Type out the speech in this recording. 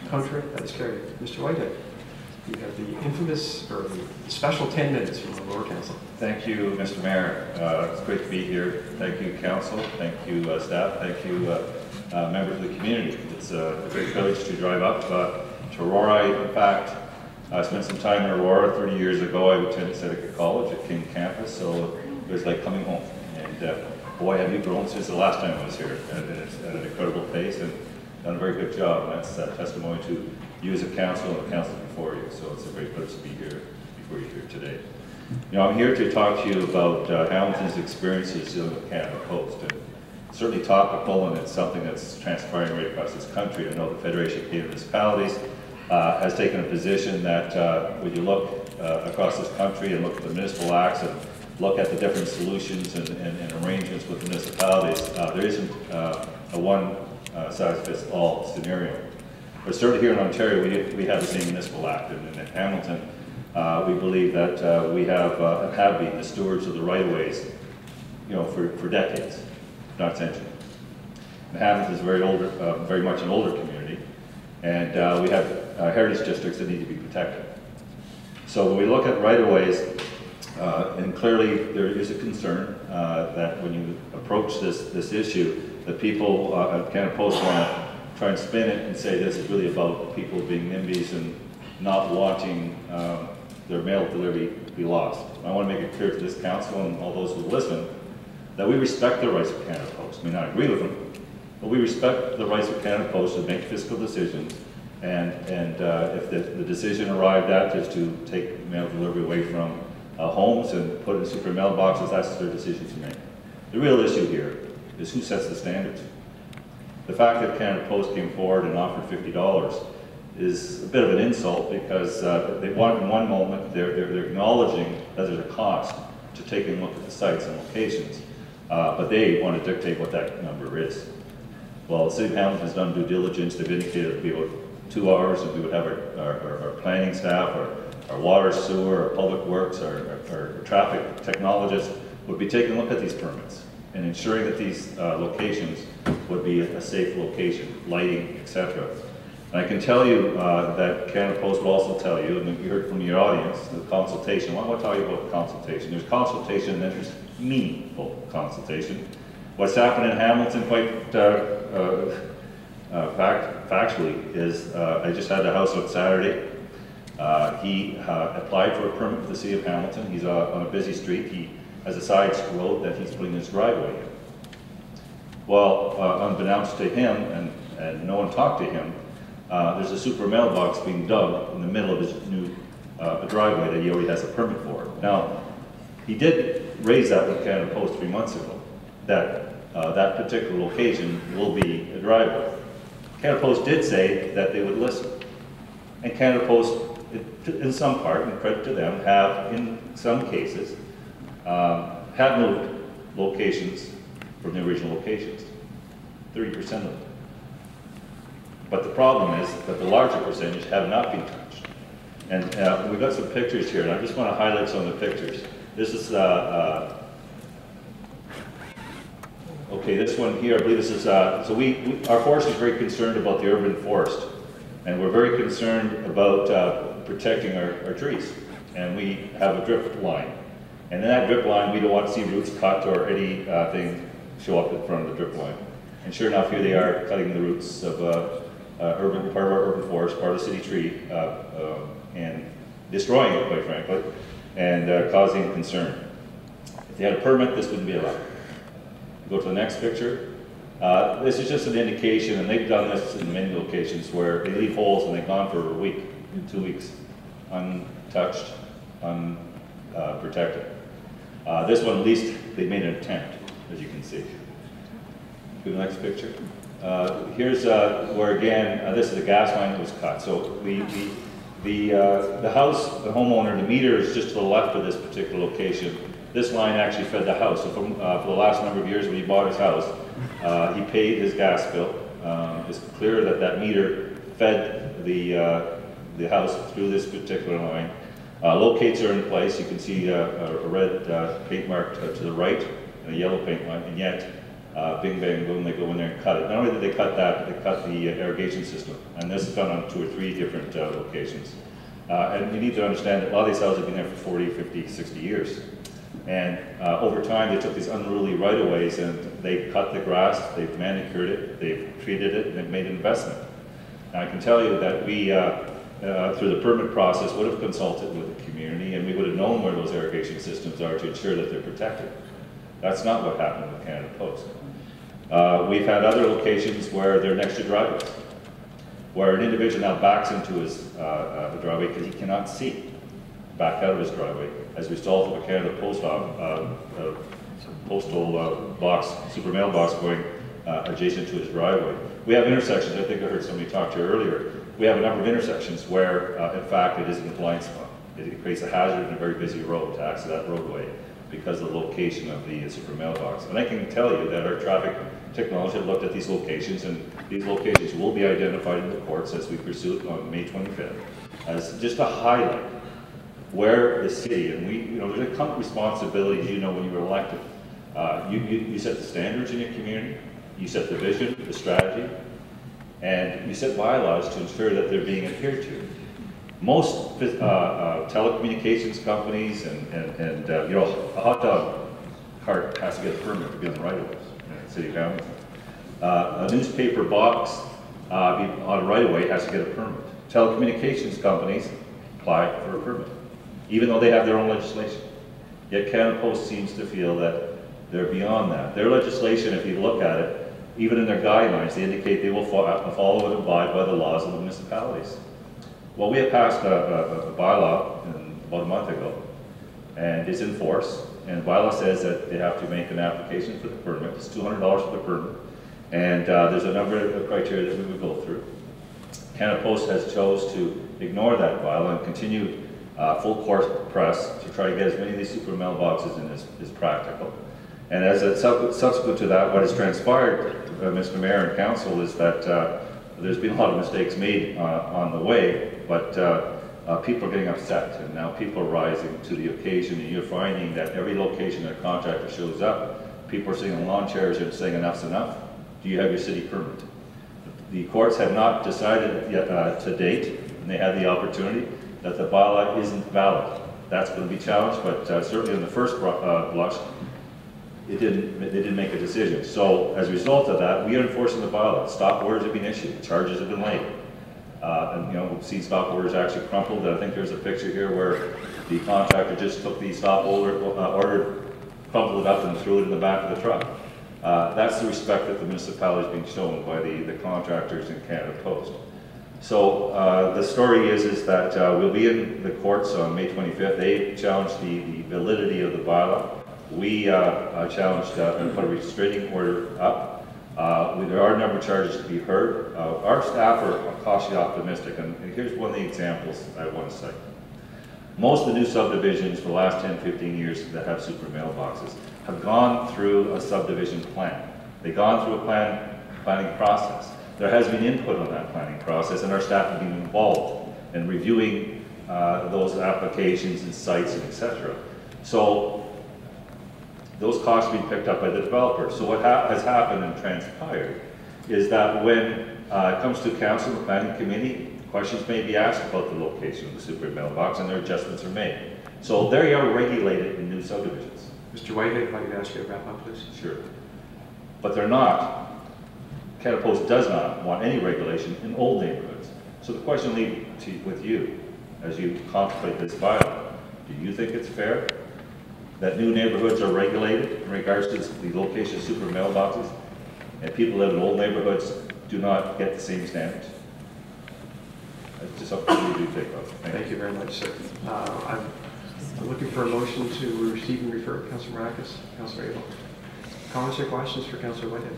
Contrary, that is carried. Mr. Whitehead, you have the infamous, or the special 10 minutes from the Aurora Council. Thank you, Mr. Mayor. It's great to be here. Thank you, Council. Thank you, staff. Thank you, members of the community. It's a great privilege to drive up to Aurora. In fact, I spent some time in Aurora 30 years ago. I attended Seneca College at King Campus, so it was like coming home. And boy, have you grown since the last time I was here. And it's at an incredible pace and done a very good job. And that's testimony to you as a council and the council before you. So it's a great privilege to be here before you here today. You know, I'm here to talk to you about Hamilton's experiences dealing with Canada Post. And certainly topical, and it's something that's transpiring right across this country. I know the Federation of Canadian Municipalities has taken a position that when you look across this country and look at the municipal acts and look at the different solutions and arrangements with the municipalities, there isn't a one-size-fits-all scenario. But certainly here in Ontario, we have the same municipal act, and in Hamilton, we believe that we have been the stewards of the right-of-ways, you know, for decades, not centuries. And Hamilton is very much an older community, and we have heritage districts that need to be protected. So when we look at right-of-ways, and clearly there is a concern that when you approach this issue, that people at Canada Post want to try and spin it and say this is really about people being NIMBYs and not wanting their mail delivery to be lost. I want to make it clear to this council and all those who listen that we respect the rights of Canada Post. We may not agree with them, but we respect the rights of Canada Post to make fiscal decisions, and if the decision arrived at is to take mail delivery away from homes and put it in super mailboxes, that's their decision to make. The real issue here is who sets the standards. The fact that Canada Post came forward and offered $50 is a bit of an insult, because they want, in one moment they're acknowledging that there's a cost to taking a look at the sites and locations, but they want to dictate what that number is. Well, the City of Hamilton has done due diligence. They've indicated it would be about 2 hours, and we would have our planning staff, our water, sewer, our public works, our traffic technologists would be taking a look at these permits and ensuring that these locations would be a safe location, lighting, etc. And I can tell you that Canada Post will also tell you, and you heard from your audience, the consultation. Well, I want to tell you about the consultation. There's consultation and then there's meaningful consultation. What's happened in Hamilton, quite factually, is I just had the house on Saturday. He applied for a permit with the City of Hamilton. He's on a busy street. He has a side road that he's putting his driveway in. Well, unbeknownst to him, and no one talked to him, there's a super mailbox being dug in the middle of his new driveway that he already has a permit for. Now, he did raise that with Canada Post 3 months ago, that that particular location will be a driveway. Canada Post did say that they would listen. And Canada Post, in some part, and credit to them, have, in some cases, have moved locations from the original locations, 30% of them. But the problem is that the larger percentage have not been touched. And we've got some pictures here, and I just want to highlight some of the pictures. This is, okay, this one here, I believe this is, so our forest is very concerned about the urban forest. And we're very concerned about protecting our trees. And we have a drip line. And in that drip line, we don't want to see roots cut or anything show up in front of the drip line. And sure enough, here they are cutting the roots of part of our urban forest, part of the city tree, and destroying it, quite frankly, and causing concern. If they had a permit, this wouldn't be allowed. Go to the next picture. This is just an indication, and they've done this in many locations, where they leave holes and they've gone for a week, 2 weeks, untouched, unprotected. This one, at least, they made an attempt, as you can see. Go to the next picture. Here's where, again, this is a gas line that was cut. So the house, the homeowner, the meter is just to the left of this particular location. This line actually fed the house. So for the last number of years when he bought his house, he paid his gas bill. It's clear that that meter fed the house through this particular line. Locates are in place. You can see a red paint mark to the right and a yellow paint line, and yet bing, bang, boom, they go in there and cut it. Not only did they cut that, but they cut the irrigation system. And this is done on 2 or 3 different locations. And you need to understand that a lot of these houses have been there for 40, 50, 60 years. And over time, they took these unruly right-of-ways and they cut the grass, they've manicured it, they've treated it, and they've made an investment. And I can tell you that we, through the permit process, would have consulted with the community, and we would have known where those irrigation systems are to ensure that they're protected. That's not what happened with Canada Post. We've had other locations where they're next to driveways, where an individual now backs into his driveway because he cannot see back out of his driveway as a result of a Canada Post postal box, super mailbox going adjacent to his driveway. We have intersections, I think I heard somebody talk to you earlier, we have a number of intersections where, in fact, it is in a blind spot. It creates a hazard in a very busy road to access that roadway because of the location of the super mailbox. And I can tell you that our traffic technology have looked at these locations, and these locations will be identified in the courts as we pursue it on May 25th as just a highlight where the city, and we, you know, there's a common responsibility, you know, when you were elected. You set the standards in your community, you set the vision, the strategy, and you set bylaws to ensure that they're being adhered to. Most telecommunications companies and you know, a hot dog cart has to get a permit to be on the right of way in the city of Hamilton. A newspaper box on a right of way has to get a permit. Telecommunications companies apply for a permit, even though they have their own legislation. Yet Canada Post seems to feel that they're beyond that. Their legislation, if you look at it, even in their guidelines, they indicate they will follow and abide by the laws of the municipalities. Well, we have passed a bylaw about a month ago, and it's in force. And the bylaw says that they have to make an application for the permit. It's $200 for the permit. And there's a number of criteria that we would go through. Canada Post has chose to ignore that bylaw and continue full court press to try to get as many of these super mailboxes in as practical. And as a subsequent to that, what has transpired, Mr. Mayor and Council, is that there's been a lot of mistakes made on the way, but people are getting upset, and now people are rising to the occasion, and you're finding that every location that a contractor shows up, people are sitting on lawn chairs and saying enough's enough. Do you have your city permit? The courts have not decided yet to date, and they had the opportunity, that the bylaw isn't valid. That's going to be challenged, but certainly in the first blush, they didn't make a decision. So as a result of that, we are enforcing the bylaw. Stop orders have been issued, charges have been laid. And you know, we've seen stop orders actually crumpled. I think there's a picture here where the contractor just took the stop order, crumpled it up and threw it in the back of the truck. That's the respect that the municipality is being shown by the contractors in Canada Post. So the story is that we'll be in the courts on May 25th. They challenged the validity of the bylaw. We challenged and put a restraining order up. There are a number of charges to be heard. Our staff are cautiously optimistic, and here's one of the examples I want to cite. Most of the new subdivisions for the last 10, 15 years that have super mailboxes have gone through a subdivision plan. They've gone through a planning process. There has been input on that planning process, and our staff have been involved in reviewing those applications and sites and etc. So those costs are being picked up by the developer. So what has happened and transpired is that when it comes to council and the planning committee, questions may be asked about the location of the super mailbox, and their adjustments are made. So they are regulated in new subdivisions. Mr. Whitehead, if I could ask you to wrap up, please. Sure. But they're not. Canada Post does not want any regulation in old neighborhoods. So the question leaves with you, as you contemplate this bylaw, do you think it's fair that new neighborhoods are regulated in regards to the location of super mailboxes, and people live in old neighborhoods do not get the same standards? That's just something you do take up. Thank you very much, sir. I'm looking for a motion to receive and refer. Councilor Mrakas, Councilor Abel. Comments or questions for Councilor Whitehead?